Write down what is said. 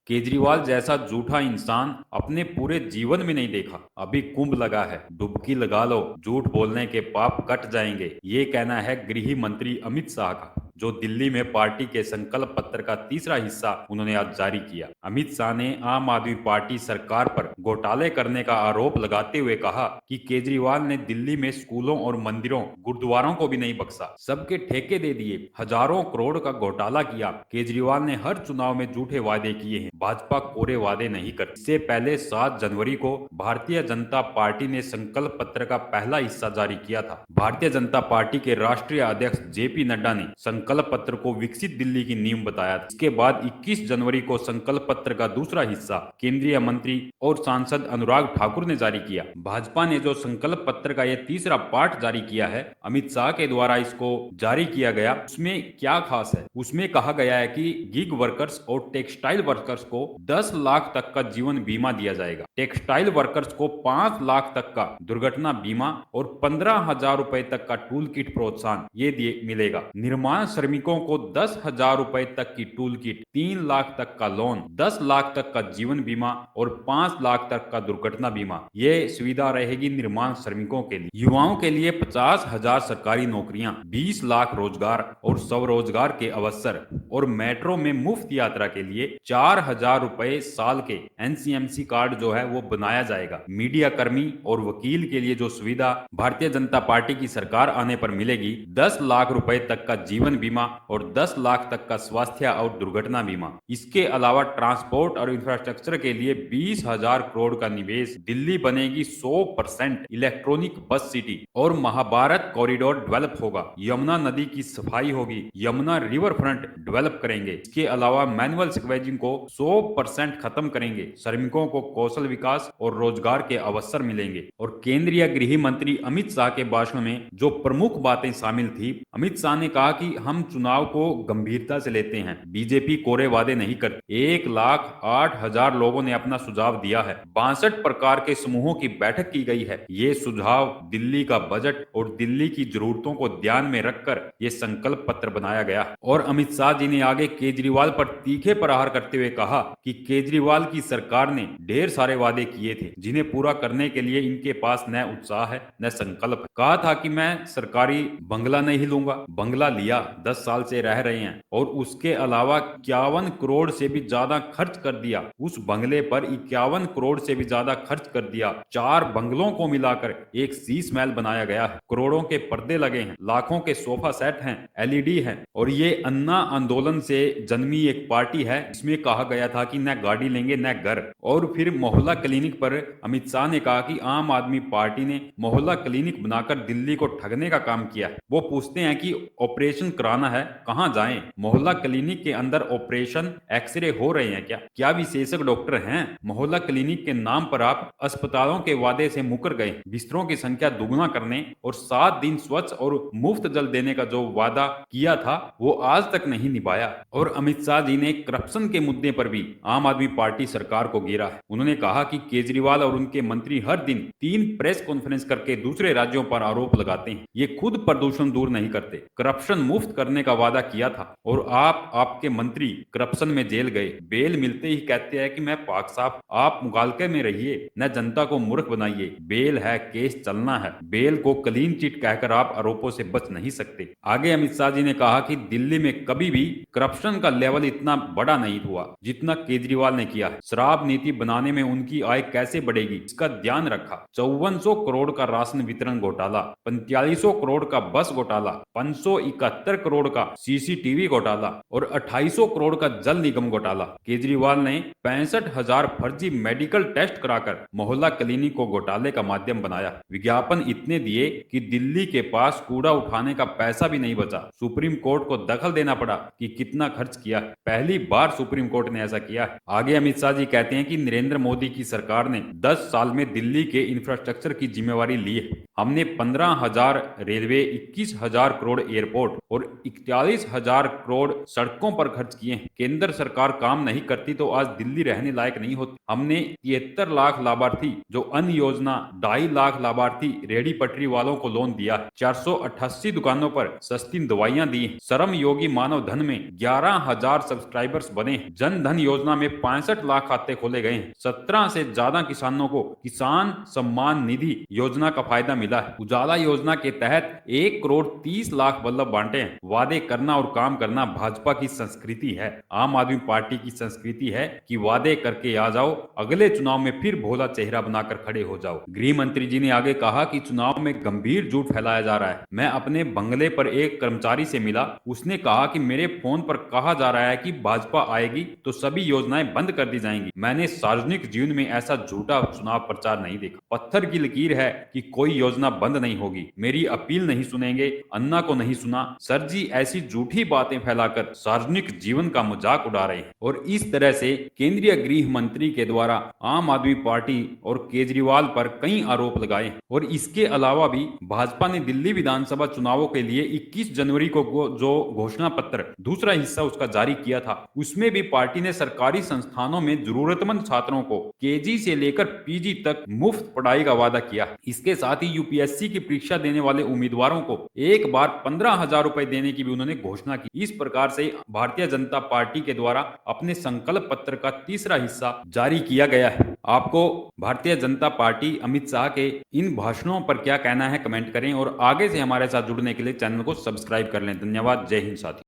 केजरीवाल जैसा झूठा इंसान अपने पूरे जीवन में नहीं देखा। अभी कुंभ लगा है, डुबकी लगा लो, झूठ बोलने के पाप कट जाएंगे। ये कहना है गृह मंत्री अमित शाह का, जो दिल्ली में पार्टी के संकल्प पत्र का तीसरा हिस्सा उन्होंने आज जारी किया। अमित शाह ने आम आदमी पार्टी सरकार पर घोटाले करने का आरोप लगाते हुए कहा कि केजरीवाल ने दिल्ली में स्कूलों और मंदिरों, गुरुद्वारों को भी नहीं बख्शा, सबके ठेके दे दिए, हजारों करोड़ का घोटाला किया। केजरीवाल ने हर चुनाव में झूठे वादे किए हैं, भाजपा कोरे वादे नहीं करती। इससे पहले 7 जनवरी को भारतीय जनता पार्टी ने संकल्प पत्र का पहला हिस्सा जारी किया था। भारतीय जनता पार्टी के राष्ट्रीय अध्यक्ष जेपी नड्डा ने संकल्प पत्र को विकसित दिल्ली की नींव बताया था। इसके बाद 21 जनवरी को संकल्प पत्र का दूसरा हिस्सा केंद्रीय मंत्री और सांसद अनुराग ठाकुर ने जारी किया। भाजपा ने जो संकल्प पत्र का यह तीसरा पार्ट जारी किया है, अमित शाह के द्वारा इसको जारी किया गया, उसमें क्या खास है? उसमें कहा गया है कि गिग वर्कर्स और टेक्सटाइल वर्कर्स को 10 लाख तक का जीवन बीमा दिया जाएगा। टेक्सटाइल वर्कर्स को 5 लाख तक का दुर्घटना बीमा और 15,000 रुपए तक का टूल किट प्रोत्साहन ये दिए मिलेगा। निर्माण श्रमिकों को 10,000 रुपए तक की टूल किट, 3 लाख तक का लोन, 10 लाख तक का जीवन बीमा और 5 लाख तक का दुर्घटना बीमा। ये सुविधा रहेगी निर्माण श्रमिकों के लिए। युवाओं के लिए 50,000 सरकारी नौकरियां, 20 लाख रोजगार और स्वरोजगार के अवसर और मेट्रो में मुफ्त यात्रा के लिए 4,000 रुपए साल के एनसीएमसी कार्ड जो है वो बनाया जाएगा। मीडिया कर्मी और वकील के लिए जो सुविधा भारतीय जनता पार्टी की सरकार आने पर मिलेगी, 10 लाख रुपए तक का जीवन बीमा और 10 लाख तक का स्वास्थ्य और दुर्घटना बीमा। इसके अलावा ट्रांसपोर्ट और इंफ्रास्ट्रक्चर के लिए 20,000 करोड़ का निवेश। दिल्ली बनेगी 100% इलेक्ट्रॉनिक बस सिटी और महाभारत कॉरिडोर डेवलप होगा। यमुना नदी की सफाई होगी, यमुना रिवर फ्रंट डेवलप करेंगे। इसके अलावा मैनुअल स्क्वेजिंग को 100% खत्म करेंगे। श्रमिकों को कौशल विकास और रोजगार के अवसर मिलेंगे। और केंद्रीय गृह मंत्री अमित शाह के भाषण में जो प्रमुख बातें शामिल थी, अमित शाह ने कहा कि हम चुनाव को गंभीरता से लेते हैं, बीजेपी कोरे वादे नहीं करती। 1,08,000 लोगों ने अपना सुझाव दिया है, 62 प्रकार के समूहों की बैठक की गई है। ये सुझाव दिल्ली का बजट और दिल्ली की जरूरतों को ध्यान में रखकर ये संकल्प पत्र बनाया गया। और अमित शाह जी ने आगे केजरीवाल पर तीखे प्रहार करते हुए कहा कि केजरीवाल की सरकार ने ढेर सारे वादे किए थे, जिन्हें पूरा करने के लिए इनके पास न उत्साह है न संकल्प है। कहा था कि मैं सरकारी बंगला नहीं लूंगा, बंगला लिया, 10 साल से रह रहे हैं और उसके अलावा 51 करोड़ से भी ज्यादा खर्च कर दिया। उस बंगले पर 51 करोड़ से भी ज्यादा खर्च कर दिया। 4 बंगलों को मिलाकर एक शीश महल बनाया गया है। करोड़ों के पर्दे लगे हैं, लाखों के सोफा सेट हैं, एलईडी हैं। और ये अन्ना आंदोलन से जन्मी एक पार्टी है, जिसमें कहा गया था कि न गाड़ी लेंगे न घर। और फिर मोहल्ला क्लिनिक पर अमित शाह ने कहा कि आम आदमी पार्टी ने मोहल्ला क्लिनिक बनाकर दिल्ली को ठगने का काम किया है। वो पूछते हैं कि ऑपरेशन कराना है कहां जाएं? मोहल्ला क्लिनिक के अंदर ऑपरेशन, एक्सरे हो रहे हैं क्या? क्या विशेषज्ञ डॉक्टर हैं? मोहल्ला क्लिनिक के नाम पर आप अस्पतालों के वादे से मुकर गए। बिस्तरों की संख्या दुगुना करने और 7 दिन स्वच्छ और मुफ्त जल देने का जो वादा किया था वो आज तक नहीं निभाया। और अमित शाह जी ने करप्शन के मुद्दे पर भी आम आदमी पार्टी सरकार को घेरा है। उन्होंने कहा कि केजरीवाल और उनके मंत्री हर दिन 3 प्रेस कॉन्फ्रेंस करके दूसरे राज्यों पर आरोप लगाते हैं। ये खुद प्रदूषण दूर नहीं करते। करप्शन मुफ्त करने का वादा किया था और आपके मंत्री करप्शन में जेल गए। बेल मिलते ही कहते हैं कि मैं पाक साहब, आप मुगालके में रहिए, न जनता को मूर्ख बनाइए। बेल है, केस चलना है। बेल को क्लीन चिट कहकर आप आरोपों से बच नहीं सकते। आगे अमित शाह जी ने कहा कि दिल्ली में कभी भी करप्शन का लेवल इतना बड़ा नहीं हुआ जितना केजरीवाल ने किया है। शराब नीति बनाने में उनकी आय कैसे बढ़ेगी, इसका ध्यान रखा। 5400 करोड़ का राशन वितरण घोटाला, 4500 करोड़ का बस घोटाला, 571 करोड़ का सीसीटीवी घोटाला और 2800 करोड़ का जल निगम घोटाला। केजरीवाल ने 65,000 फर्जी मेडिकल टेस्ट कराकर मोहल्ला क्लिनिक को घोटाले का माध्यम बनाया। विज्ञापन इतने दिए कि दिल्ली के पास कूड़ा उठाने का पैसा भी नहीं बचा। सुप्रीम कोर्ट को दखल देना पड़ा कि कितना खर्च किया। पहली बार सुप्रीम कोर्ट ने ऐसा किया। आगे अमित शाह जी कहते हैं कि नरेंद्र मोदी की सरकार ने 10 साल में दिल्ली के इंफ्रास्ट्रक्चर की जिम्मेवारी ली है। हमने 15,000 रेलवे, 21,000 करोड़ एयरपोर्ट और 41,000 करोड़ सड़कों पर खर्च किए हैं। केंद्र सरकार काम नहीं करती तो आज दिल्ली रहने लायक नहीं होती। हमने 73 लाख लाभार्थी जो अन्न योजना, 2.5 लाख लाभार्थी रेहड़ी पटरी वालों को लोन दिया है, 488 दुकानों पर सस्ती दवाइयां दी, श्रम योगी मानव धन में 11,000 सब्सक्राइबर्स बने, जन धन योजना में 65 लाख खाते खोले गए हैं, 17 से ज्यादा किसानों को किसान सम्मान निधि योजना का फायदा मिला है, उजाला योजना के तहत 1 करोड़ 30 लाख बल्ब बांटे हैं। वादे करना और काम करना भाजपा की संस्कृति है। आम आदमी पार्टी की संस्कृति है कि वादे करके आ जाओ, अगले चुनाव में फिर भोला चेहरा बनाकर खड़े हो जाओ। गृह मंत्री जी ने आगे कहा कि चुनाव में गंभीर झूठ फैलाया जा रहा है। मैं अपने बंगले पर एक कर्मचारी से मिला, उसने कहा कि मेरे फोन पर कहा जा रहा है कि भाजपा आएगी तो सभी योजनाएं बंद कर दी जाएंगी। मैंने सार्वजनिक जीवन में ऐसा झूठा चुनाव प्रचार नहीं देखा। पत्थर की लकीर है कि कोई योजना बंद नहीं होगी। मेरी अपील नहीं सुनेंगे, अन्ना को नहीं सुना। सर जी ऐसी झूठी बातें फैलाकर सार्वजनिक जीवन का मजाक उड़ा रहे हैं। और इस तरह से केंद्रीय गृह मंत्री के द्वारा आम आदमी पार्टी और केजरीवाल पर कई आरोप लगाए। और इसके अलावा भी भाजपा ने दिल्ली विधानसभा चुनावों के लिए 21 जनवरी को जो घोषणा पत्र दूसरा हिस्सा उसका जारी किया था, उसमें भी पार्टी ने सरकारी संस्थानों में जरूरतमंद छात्रों को केजी से लेकर पीजी तक मुफ्त पढ़ाई का वादा किया। इसके साथ ही यूपीएससी की परीक्षा देने वाले उम्मीदवारों को एक बार 15,000 रुपए देने की भी उन्होंने घोषणा की। इस प्रकार से भारतीय जनता पार्टी के द्वारा अपने संकल्प पत्र का तीसरा हिस्सा जारी किया गया है। आपको भारतीय जनता पार्टी अमित शाह के इन भाषणों पर क्या कहना है, कमेंट करें और आगे से हमारे साथ जुड़ने के लिए चैनल को सब्सक्राइब कर लें। धन्यवाद। जय हिंद साथियों।